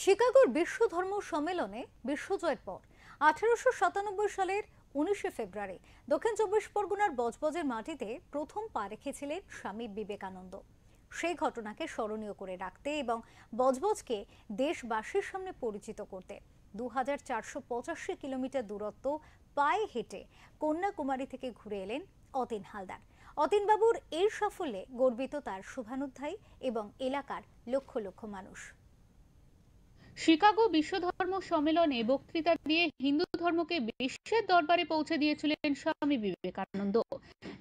শিকাগোর বিশ্ব ধর্ম সম্মেলনে বিশ্বজয়ের পর 1897 সালের 19 ফেব্রুয়ারি দক্ষিণ চব্বিশ পরগনার বজবজের মাটিতে প্রথম পা রেখেছিলেন স্বামী বিবেকানন্দ। সেই ঘটনাকে স্মরণীয় করে রাখতে এবং বজবজকে দেশবাসীর সামনে পরিচিত করতে 2485 কিলোমিটার দূরত্ব পায়ে হেঁটে কন্যাকুমারী থেকে ঘুরে এলেন অতীন হালদার। অতীনবাবুর এই সাফল্যে গর্বিত তার শুভানুধ্যায়ী এবং এলাকার লক্ষ লক্ষ মানুষ। শিকাগো বিশ্ব ধর্ম সম্মেলনে বক্তৃতা দিয়ে হিন্দু ধর্মকে বিশ্বের দরবারে পৌঁছে দিয়েছিলেন স্বামী বিবেকানন্দ।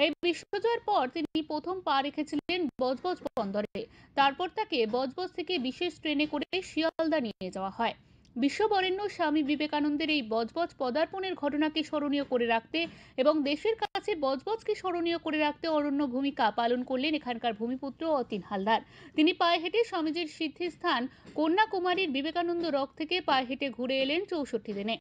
এই বিশ্বজয়ের পর তিনি প্রথম পা রেখেছিলেন বজবজ বন্দরে। তারপর তাকে বজবজ থেকে বিশেষ ট্রেনে করে শিয়ালদা নিয়ে যাওয়া হয়। বিশ্ববরেণ্য স্বামী বিবেকানন্দের এই বজবজ পদার্পণের ঘটনাকে স্মরণীয় করে রাখতে এবং দেশের কাছে বজবজকে স্মরণীয় করে রাখতে অনন্য ভূমিকা পালন করলেন এখানকার ভূমিপুত্র অতীন হালদার। তিনি পায়ে হেঁটে স্বামীজির সিদ্ধিস্থান কন্যাকুমারীর বিবেকানন্দ রক থেকে পায়ে হেঁটে ঘুরে এলেন 64 দিনে।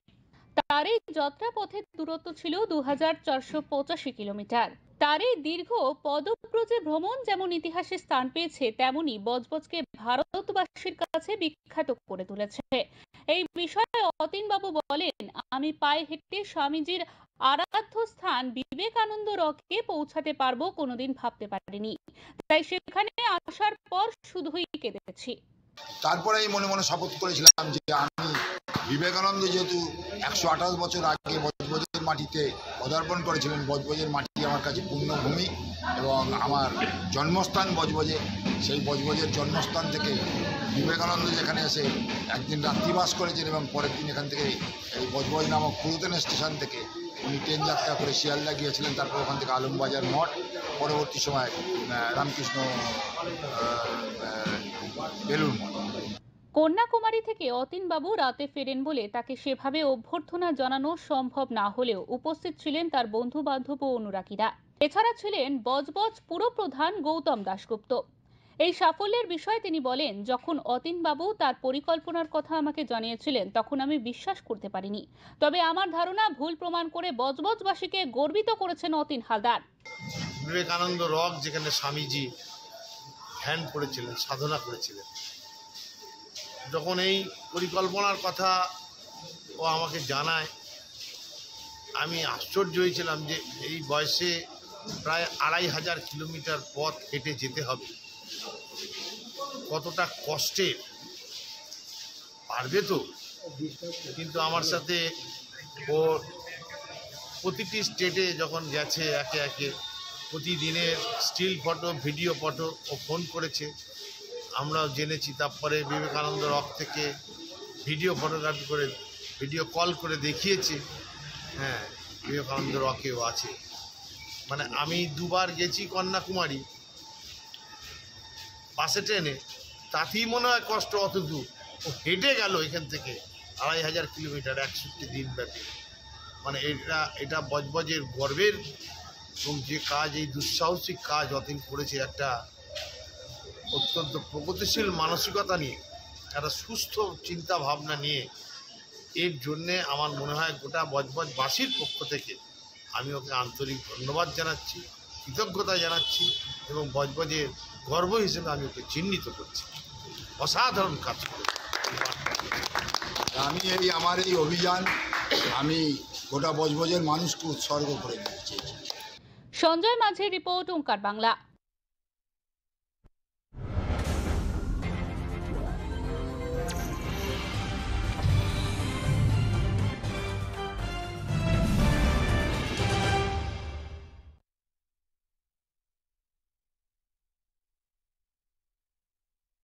তার এই যাত্রা পথের দূরত্ব ছিল 2485 কিলোমিটার। তার এই দীর্ঘ পদব্রজে ভ্রমণ যেমন ইতিহাসে স্থান পেয়েছে, তেমনি বজবজকে ভারতবাসীর কাছে বিখ্যাত করে তুলেছে। এই বিষয়ে অতীনবাবু বলেন, আমি পায়ে হেঁটে স্বামীজির আরাধ্য স্থান বিবেকানন্দ রকে পৌঁছাতে পারবো কোনোদিন ভাবতে পারিনি। তাই সেখানে আসার পর শুধুই কেঁদেছি। তারপরে মনে মনে শপথ করেছিলাম যে আমি বিবেকানন্দ যেহেতু 128 বছর আগে বজবজের মাটিতে পদার্পণ করেছিলেন, বজবজের মাটি আমার কাছে পুণ্যভূমি এবং আমার জন্মস্থান বজবজে। সেই বজবজের জন্মস্থান থেকে বিবেকানন্দ যেখানে এসে একদিন রাত্রিবাস করেছেন এবং পরের দিন এখান থেকে এই বজবজ নামক পুরাতন স্টেশন থেকে উনি ট্রেন যাত্রা করে শিয়ালদা গিয়েছিলেন। তারপর ওখান থেকে আলমবাজার মঠ, পরবর্তী সময় রামকৃষ্ণ বেলুন। কন্যাকুমারী থেকে অতীনবাবু রাতে ফেরেন বলে তাকে সেভাবে অভ্যর্থনা জানানো সম্ভব না হলেও উপস্থিত ছিলেন তার বন্ধু বান্ধব ও অনুরাগীরা। এছাড়া ছিলেন বজবজ পুরপ্রধান গৌতম দাশগুপ্ত। এই সাফল্যের বিষয়ে তিনি বলেন, যখন অতীনবাবু তার পরিকল্পনার কথা আমাকে জানিয়েছিলেন তখন আমি বিশ্বাস করতে পারিনি। তবে আমার ধারণা ভুল প্রমাণ করে বজবজবাসীকে গর্বিত করেছেন অতীন হালদার। বিবেকানন্দ রক যেখানে স্বামীজি ধ্যান করেছিলেন, সাধনা করেছিলেন, যখন এই পরিকল্পনার কথা ও আমাকে জানায় আমি আশ্চর্য হয়েছিলাম যে এই বয়সে প্রায় 2500 কিলোমিটার পথ হেঁটে যেতে হবে, কতটা কষ্টের, পারবে তো। কিন্তু আমার সাথে ও প্রতিটি স্টেটে যখন গেছে একে একে প্রতিদিনের স্টিল ফটো, ভিডিও ফটো ও ফোন করেছে, আমরাও জেনেছি। তারপরে বিবেকানন্দ রক থেকে ভিডিও ফটোগ্রাফি করে, ভিডিও কল করে দেখিয়েছে, হ্যাঁ বিবেকানন্দ রকেও আছে। মানে আমি দুবার গেছি কন্যাকুমারী বাসে ট্রেনে, তাতেই মনে হয় কষ্ট অত দূর। ও হেঁটে গেল এখান থেকে 2500 কিলোমিটার 61 দিন ব্যাপী। মানে এটা বজবজের গর্বের এবং যে কাজ, এই দুঃসাহসিক কাজ অতীন করেছে, একটা অত্যন্ত প্রগতিশীল মানসিকতা নিয়ে, একটা সুস্থ চিন্তা ভাবনা নিয়ে, এর জন্যে আমার মনে হয় গোটা বজবজবাসীর পক্ষ থেকে আমি ওকে আন্তরিক ধন্যবাদ জানাচ্ছি, কৃতজ্ঞতা জানাচ্ছি এবং বজবজের গর্ব হিসেবে আমি ওকে চিহ্নিত করছি। অসাধারণ কাজ করে আমার এই অভিযান আমি গোটা বজবজের মানুষকে উৎসর্গ করে দিতে চেয়েছি। সঞ্জয় মাঝের রিপোর্ট, ওঙ্কার বাংলা।